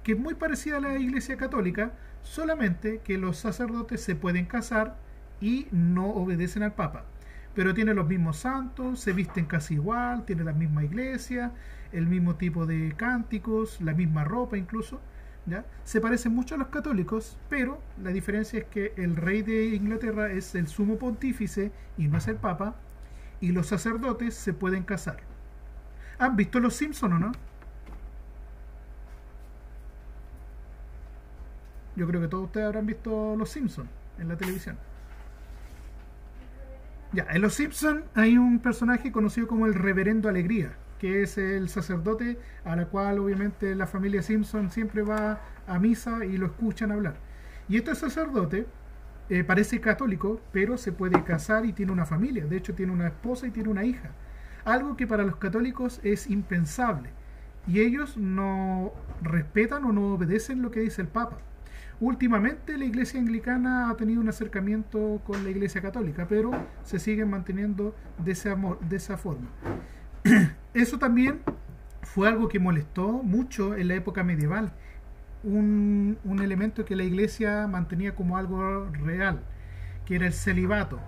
que es muy parecida a la iglesia católica, solamente que los sacerdotes se pueden casar y no obedecen al Papa. Pero tiene los mismos santos, se visten casi igual, tiene la misma iglesia, el mismo tipo de cánticos, la misma ropa incluso, ¿ya? Se parecen mucho a los católicos, pero la diferencia es que el rey de Inglaterra es el sumo pontífice y no es el Papa, y los sacerdotes se pueden casar. ¿Han visto Los Simpson o no? Yo creo que todos ustedes habrán visto Los Simpson en la televisión. Ya, en Los Simpson hay un personaje conocido como el Reverendo Alegría, que es el sacerdote a la cual obviamente la familia Simpson siempre va a misa y lo escuchan hablar. Y este sacerdote parece católico, pero se puede casar y tiene una familia. De hecho, tiene una esposa y tiene una hija. Algo que para los católicos es impensable. Y ellos no respetan o no obedecen lo que dice el Papa. Últimamente la iglesia anglicana ha tenido un acercamiento con la iglesia católica, pero se siguen manteniendo de esa forma. Eso también fue algo que molestó mucho en la época medieval. Un elemento que la iglesia mantenía como algo real, que era el celibato.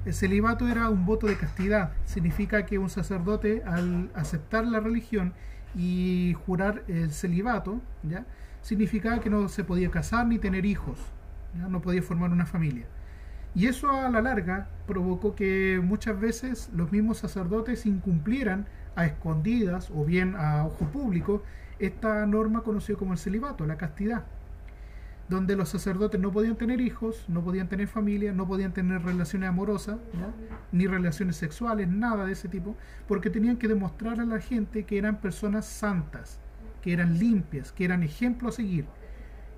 El celibato era un voto de castidad. Significa que un sacerdote, al aceptar la religión y jurar el celibato, ¿ya?, significaba que no se podía casar ni tener hijos, ¿ya?, no podía formar una familia. Y eso a la larga provocó que muchas veces los mismos sacerdotes incumplieran a escondidas o bien a ojo público esta norma conocida como el celibato, la castidad, donde los sacerdotes no podían tener hijos, no podían tener familia, no podían tener relaciones amorosas, ¿ya?, ni relaciones sexuales, nada de ese tipo, porque tenían que demostrar a la gente que eran personas santas, que eran limpias, que eran ejemplo a seguir.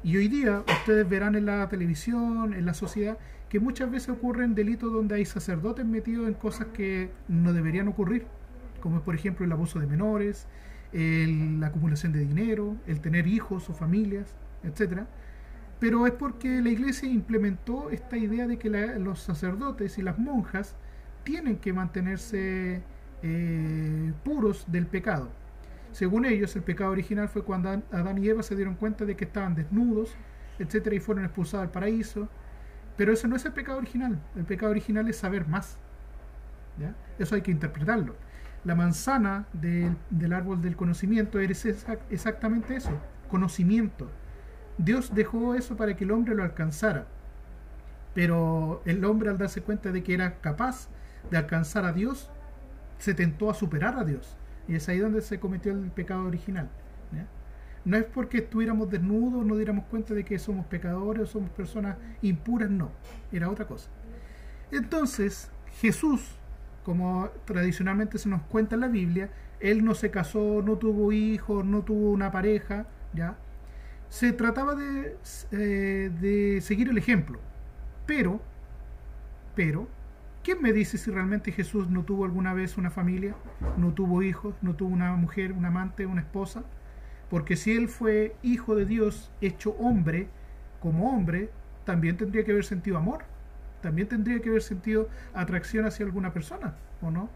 Y hoy día ustedes verán en la televisión, en la sociedad, que muchas veces ocurren delitos donde hay sacerdotes metidos en cosas que no deberían ocurrir, como por ejemplo el abuso de menores, la acumulación de dinero, el tener hijos o familias, etcétera. Pero es porque la iglesia implementó esta idea de que los sacerdotes y las monjas tienen que mantenerse puros del pecado. Según ellos, el pecado original fue cuando Adán y Eva se dieron cuenta de que estaban desnudos, etcétera, y fueron expulsados del paraíso. Pero eso no es el pecado original. El pecado original es saber más, ¿ya? Eso hay que interpretarlo. La manzana del árbol del conocimiento es exactamente eso, conocimiento. Dios dejó eso para que el hombre lo alcanzara, pero el hombre, al darse cuenta de que era capaz de alcanzar a Dios, se tentó a superar a Dios, y es ahí donde se cometió el pecado original, ¿ya? No es porque estuviéramos desnudos, no diéramos cuenta de que somos pecadores o somos personas impuras, no, era otra cosa. Entonces Jesús, como tradicionalmente se nos cuenta en la Biblia, él no se casó, no tuvo hijos, no tuvo una pareja, ¿ya? Se trataba de seguir el ejemplo. Pero, ¿quién me dice si realmente Jesús no tuvo alguna vez una familia? No tuvo hijos, no tuvo una mujer, un amante, una esposa. Porque si él fue hijo de Dios, hecho hombre, como hombre, también tendría que haber sentido amor. También tendría que haber sentido atracción hacia alguna persona, ¿o no?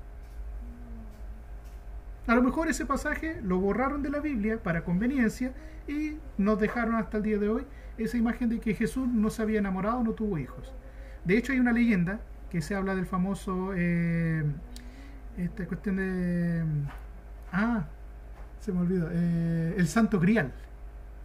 A lo mejor ese pasaje lo borraron de la Biblia para conveniencia y nos dejaron hasta el día de hoy esa imagen de que Jesús no se había enamorado, no tuvo hijos. De hecho hay una leyenda que se habla del famoso esta cuestión de se me olvidó, el Santo Grial.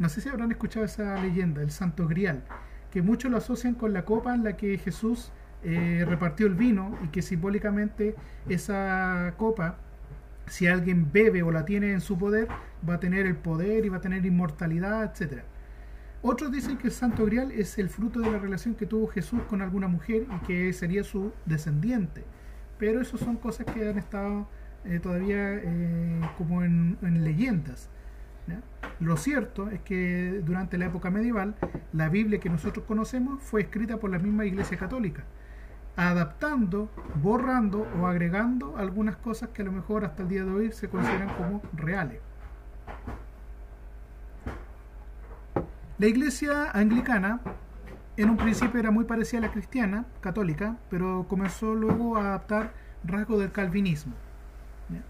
No sé si habrán escuchado esa leyenda, el Santo Grial, que muchos lo asocian con la copa en la que Jesús repartió el vino, y que simbólicamente esa copa, si alguien bebe o la tiene en su poder, va a tener el poder y va a tener inmortalidad, etc. Otros dicen que el Santo Grial es el fruto de la relación que tuvo Jesús con alguna mujer y que sería su descendiente. Pero eso son cosas que han estado todavía como en leyendas, ¿ya? Lo cierto es que durante la época medieval, la Biblia que nosotros conocemos fue escrita por la misma Iglesia Católica, adaptando, borrando o agregando algunas cosas que a lo mejor hasta el día de hoy se consideran como reales. La Iglesia anglicana en un principio era muy parecida a la cristiana, católica, pero comenzó luego a adaptar rasgos del calvinismo, ¿ya?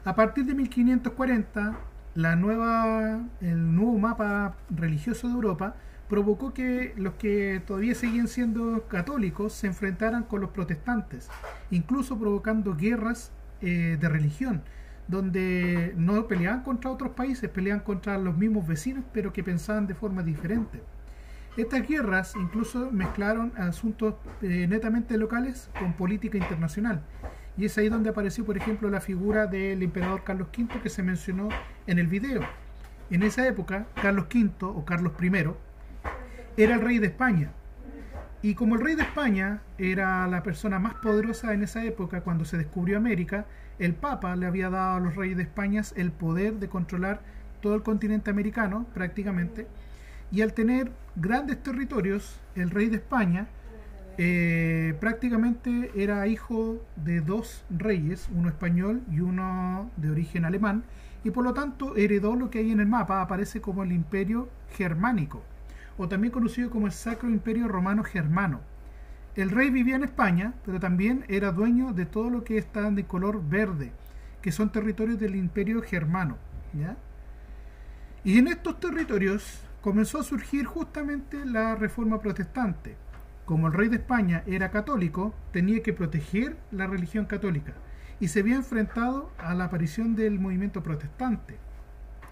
A partir de 1540, el nuevo mapa religioso de Europa provocó que los que todavía seguían siendo católicos se enfrentaran con los protestantes, incluso provocando guerras de religión, donde no peleaban contra otros países, peleaban contra los mismos vecinos, pero que pensaban de forma diferente. Estas guerras incluso mezclaron asuntos netamente locales con política internacional. Y es ahí donde apareció, por ejemplo, la figura del emperador Carlos V que se mencionó en el video. En esa época, Carlos V o Carlos I era el rey de España. Y como el rey de España era la persona más poderosa en esa época, cuando se descubrió América, el Papa le había dado a los reyes de España el poder de controlar todo el continente americano, prácticamente. Y al tener grandes territorios, el rey de España prácticamente era hijo de dos reyes, uno español y uno de origen alemán, y por lo tanto heredó lo que hay en el mapa, aparece como el Imperio Germánico, o también conocido como el Sacro Imperio Romano Germano. El rey vivía en España, pero también era dueño de todo lo que está de color verde, que son territorios del Imperio Germano, ¿ya? Y en estos territorios comenzó a surgir justamente la Reforma Protestante. Como el rey de España era católico, tenía que proteger la religión católica y se había enfrentado a la aparición del movimiento protestante,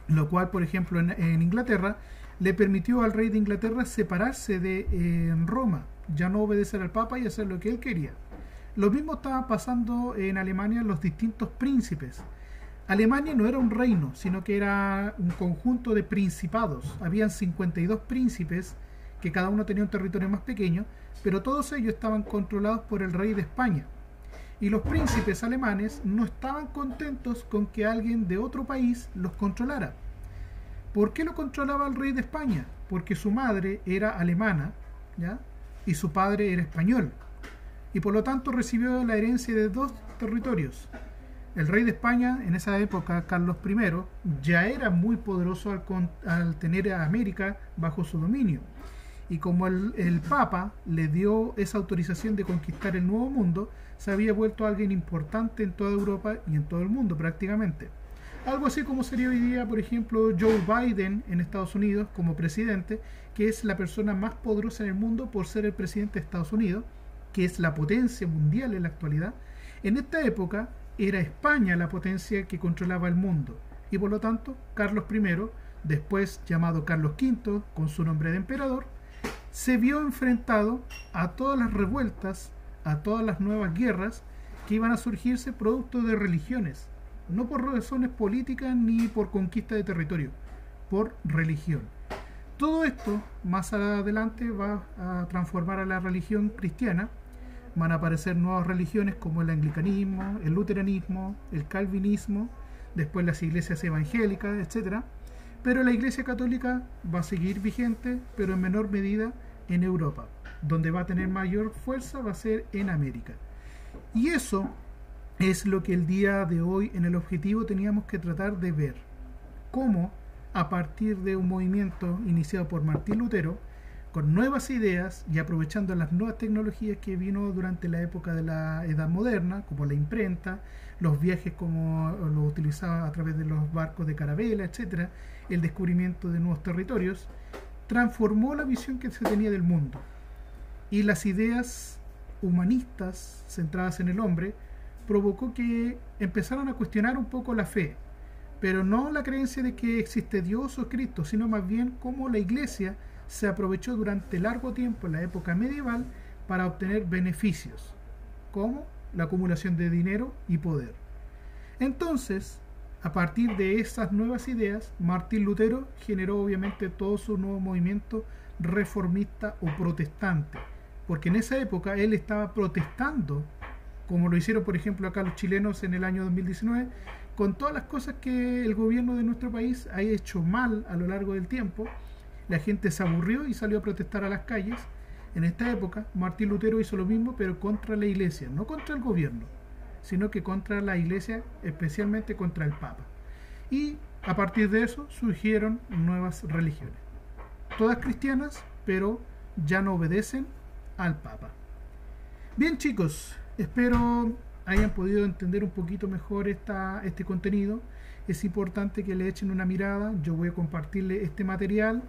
lo cual, por ejemplo, en Inglaterra le permitió al rey de Inglaterra separarse de Roma, ya no obedecer al Papa y hacer lo que él quería. Lo mismo estaba pasando en Alemania los distintos príncipes. Alemania no era un reino, sino que era un conjunto de principados. Habían 52 príncipes, que cada uno tenía un territorio más pequeño, pero todos ellos estaban controlados por el rey de España. Y los príncipes alemanes no estaban contentos con que alguien de otro país los controlara. ¿Por qué lo controlaba el rey de España? Porque su madre era alemana, ¿ya? Y su padre era español. Y por lo tanto recibió la herencia de dos territorios. El rey de España, en esa época, Carlos I, ya era muy poderoso al tener a América bajo su dominio. Y como el Papa le dio esa autorización de conquistar el Nuevo Mundo, se había vuelto alguien importante en toda Europa y en todo el mundo prácticamente. Algo así como sería hoy día, por ejemplo, Joe Biden en Estados Unidos como presidente, que es la persona más poderosa en el mundo por ser el presidente de Estados Unidos, que es la potencia mundial en la actualidad. En esta época era España la potencia que controlaba el mundo, y por lo tanto Carlos I, después llamado Carlos V con su nombre de emperador, se vio enfrentado a todas las revueltas, a todas las nuevas guerras que iban a surgirse producto de religiones, no por razones políticas ni por conquista de territorio, por religión. Todo esto más adelante va a transformar a la religión cristiana. Van a aparecer nuevas religiones como el anglicanismo, el luteranismo, el calvinismo, después las iglesias evangélicas, etc. Pero la iglesia católica va a seguir vigente, pero en menor medida en Europa. Donde va a tener mayor fuerza va a ser en América. Y eso es lo que el día de hoy en el objetivo teníamos que tratar de ver. Cómo, a partir de un movimiento iniciado por Martín Lutero, con nuevas ideas y aprovechando las nuevas tecnologías que vino durante la época de la Edad Moderna, como la imprenta, los viajes como los utilizaba a través de los barcos de carabela, etc., el descubrimiento de nuevos territorios, transformó la visión que se tenía del mundo. Y las ideas humanistas centradas en el hombre provocó que empezaran a cuestionar un poco la fe, pero no la creencia de que existe Dios o Cristo, sino más bien cómo la iglesia se aprovechó durante largo tiempo en la época medieval para obtener beneficios, como la acumulación de dinero y poder. Entonces, A partir de esas nuevas ideas, Martín Lutero generó obviamente todo su nuevo movimiento reformista o protestante, porque en esa época él estaba protestando, como lo hicieron por ejemplo acá los chilenos en el año 2019, con todas las cosas que el gobierno de nuestro país ha hecho mal a lo largo del tiempo. La gente se aburrió y salió a protestar a las calles. En esta época, Martín Lutero hizo lo mismo, pero contra la iglesia, no contra el gobierno, sino que contra la iglesia, especialmente contra el Papa. Y a partir de eso surgieron nuevas religiones, todas cristianas, pero ya no obedecen al Papa. Bien, chicos, espero hayan podido entender un poquito mejor este contenido. Es importante que le echen una mirada. Yo voy a compartirle este material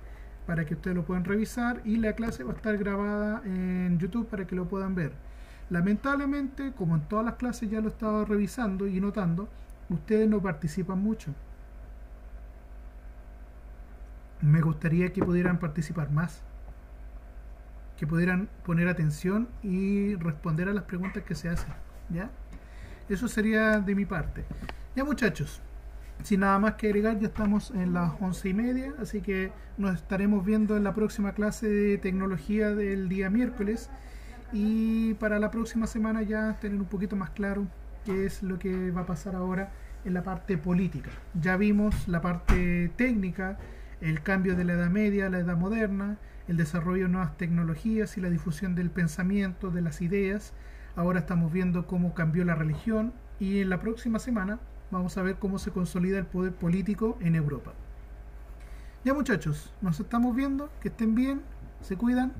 para que ustedes lo puedan revisar, y la clase va a estar grabada en YouTube para que lo puedan ver. Lamentablemente, como en todas las clases ya lo he estado revisando y notando, ustedes no participan mucho. Me gustaría que pudieran participar más, que pudieran poner atención y responder a las preguntas que se hacen, ¿ya? Eso sería de mi parte. Ya, muchachos, sin nada más que agregar, ya estamos en las 11:30, así que nos estaremos viendo en la próxima clase de tecnología del día miércoles, y para la próxima semana ya tener un poquito más claro qué es lo que va a pasar ahora en la parte política. Ya vimos la parte técnica, el cambio de la Edad Media a la Edad Moderna, el desarrollo de nuevas tecnologías y la difusión del pensamiento, de las ideas. Ahora estamos viendo cómo cambió la religión, y en la próxima semana vamos a ver cómo se consolida el poder político en Europa. Ya, muchachos, nos estamos viendo, que estén bien, se cuidan.